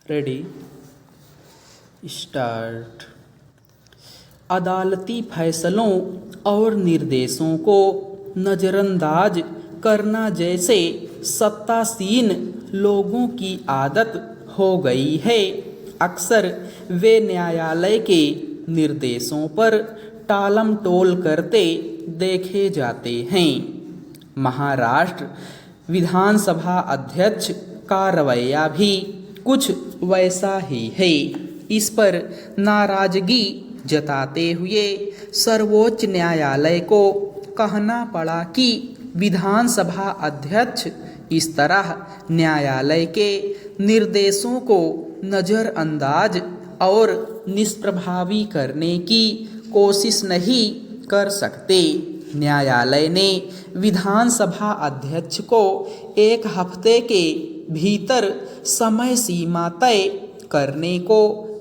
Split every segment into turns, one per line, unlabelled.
Ready start. अदालती फैसलों और निर्देशों को नज़रअंदाज करना जैसे सत्तासीन लोगों की आदत हो गई है। अक्सर वे न्यायालय के निर्देशों पर टालमटोल करते देखे जाते हैं। महाराष्ट्र विधानसभा अध्यक्ष का रवैया भी कुछ वैसा ही है। इस पर नाराजगी जताते हुए सर्वोच्च न्यायालय को कहना पड़ा कि विधानसभा अध्यक्ष इस तरह न्यायालय के निर्देशों को नज़रअंदाज और निष्प्रभावी करने की कोशिश नहीं कर सकते। न्यायालय ने विधानसभा अध्यक्ष को 1 हफ्ते के भीतर समय सीमा तय करने को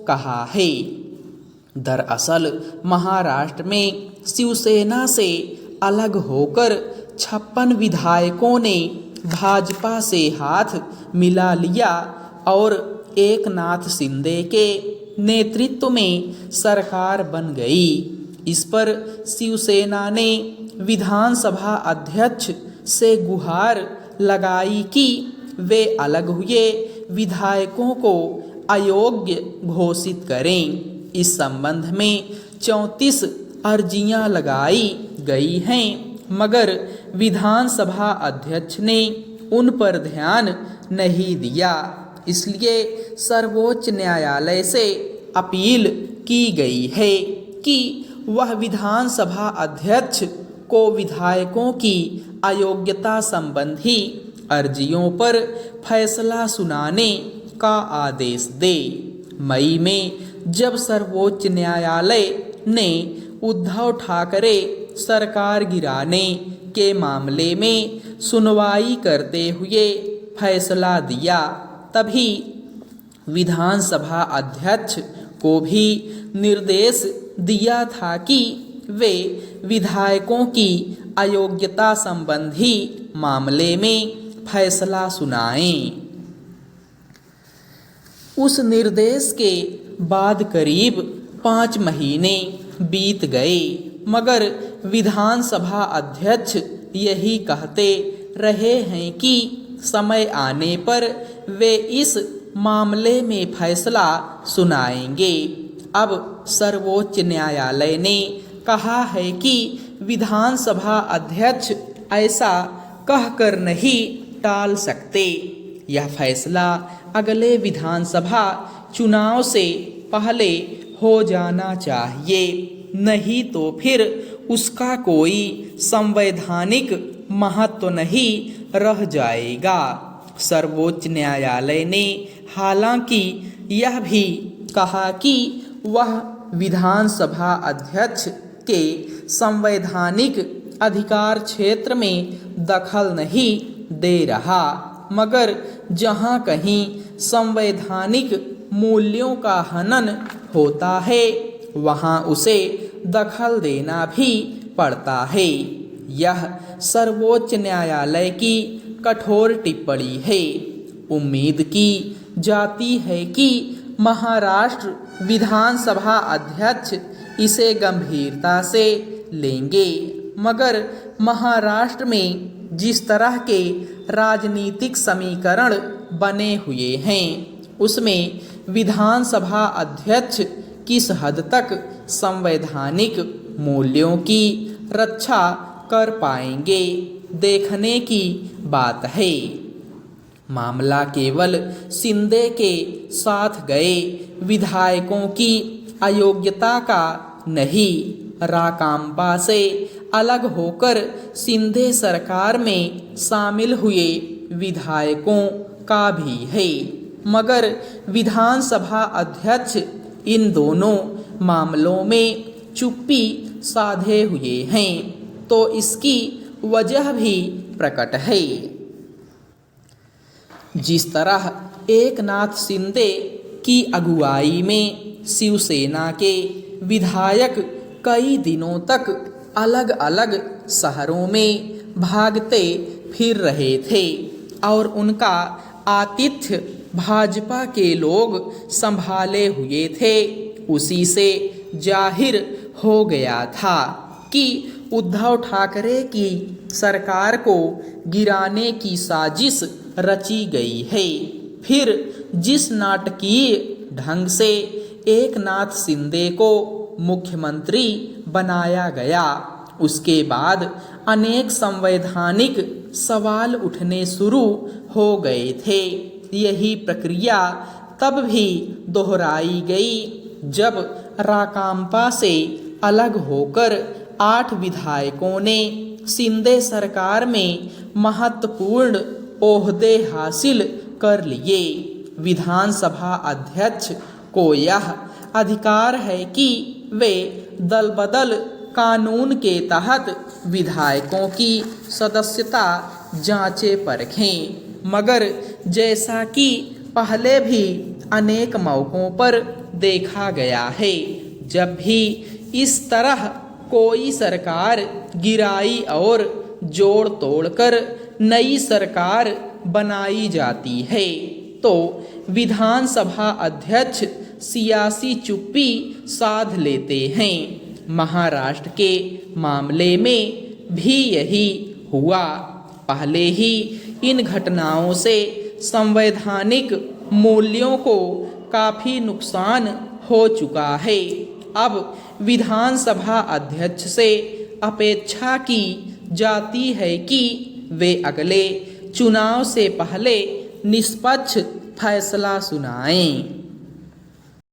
कहा है। दरअसल महाराष्ट्र में शिवसेना से अलग होकर 56 विधायकों ने भाजपा से हाथ मिला लिया और एकनाथ शिंदे के नेतृत्व में सरकार बन गई। इस पर शिवसेना ने विधानसभा अध्यक्ष से गुहार लगाई कि वे अलग हुए विधायकों को अयोग्य घोषित करें। इस संबंध में 34 अर्जियां लगाई गई हैं, मगर विधानसभा अध्यक्ष ने उन पर ध्यान नहीं दिया। इसलिए सर्वोच्च न्यायालय से अपील की गई है कि वह विधानसभा अध्यक्ष को विधायकों की अयोग्यता संबंधी अर्जियों पर फैसला सुनाने का आदेश दे। मई में जब सर्वोच्च न्यायालय ने उद्धव ठाकरे सरकार गिराने के मामले में सुनवाई करते हुए फैसला दिया, तभी विधानसभा अध्यक्ष को भी निर्देश दिया था कि वे विधायकों की अयोग्यता संबंधी मामले में फैसला सुनाएं। उस निर्देश के बाद करीब 5 महीने बीत गए, मगर विधानसभा अध्यक्ष यही कहते रहे हैं कि समय आने पर वे इस मामले में फैसला सुनाएंगे। अब सर्वोच्च न्यायालय ने कहा है कि विधानसभा अध्यक्ष ऐसा कहकर नहीं टाल सकते। यह फैसला अगले विधानसभा चुनाव से पहले हो जाना चाहिए, नहीं तो फिर उसका कोई संवैधानिक महत्व नहीं रह जाएगा। सर्वोच्च न्यायालय ने हालांकि यह भी कहा कि वह विधानसभा अध्यक्ष के संवैधानिक अधिकार क्षेत्र में दखल नहीं दे रहा, मगर जहां कहीं संवैधानिक मूल्यों का हनन होता है वहां उसे दखल देना भी पड़ता है। यह सर्वोच्च न्यायालय की कठोर टिप्पणी है। उम्मीद की जाती है कि महाराष्ट्र विधानसभा अध्यक्ष इसे गंभीरता से लेंगे, मगर महाराष्ट्र में जिस तरह के राजनीतिक समीकरण बने हुए हैं उसमें विधानसभा अध्यक्ष किस हद तक संवैधानिक मूल्यों की रक्षा कर पाएंगे, देखने की बात है। मामला केवल शिंदे के साथ गए विधायकों की अयोग्यता का नहीं, राकांपा से अलग होकर शिंदे सरकार में शामिल हुए विधायकों का भी है, मगर विधानसभा अध्यक्ष इन दोनों मामलों में चुप्पी साधे हुए हैं, तो इसकी वजह भी प्रकट है। जिस तरह एकनाथ शिंदे की अगुवाई में शिवसेना के विधायक कई दिनों तक अलग अलग शहरों में भागते फिर रहे थे और उनका आतिथ्य भाजपा के लोग संभाले हुए थे, उसी से जाहिर हो गया था कि उद्धव ठाकरे की सरकार को गिराने की साजिश रची गई है। फिर जिस नाटकीय ढंग से एकनाथ शिंदे को मुख्यमंत्री बनाया गया, उसके बाद अनेक संवैधानिक सवाल उठने शुरू हो गए थे। यही प्रक्रिया तब भी दोहराई गई जब राकांपा से अलग होकर 8 विधायकों ने शिंदे सरकार में महत्वपूर्ण ओहदे हासिल कर लिए। विधानसभा अध्यक्ष को यह अधिकार है कि वे दल बदल कानून के तहत विधायकों की सदस्यता जांचे परखें, मगर जैसा कि पहले भी अनेक मौकों पर देखा गया है, जब भी इस तरह कोई सरकार गिराई और जोड़ तोड़कर नई सरकार बनाई जाती है, तो विधानसभा अध्यक्ष सियासी चुप्पी साध लेते हैं। महाराष्ट्र के मामले में भी यही हुआ। पहले ही इन घटनाओं से संवैधानिक मूल्यों को काफ़ी नुकसान हो चुका है। अब विधानसभा अध्यक्ष से अपेक्षा की जाती है कि वे अगले चुनाव से पहले निष्पक्ष फैसला सुनाएं।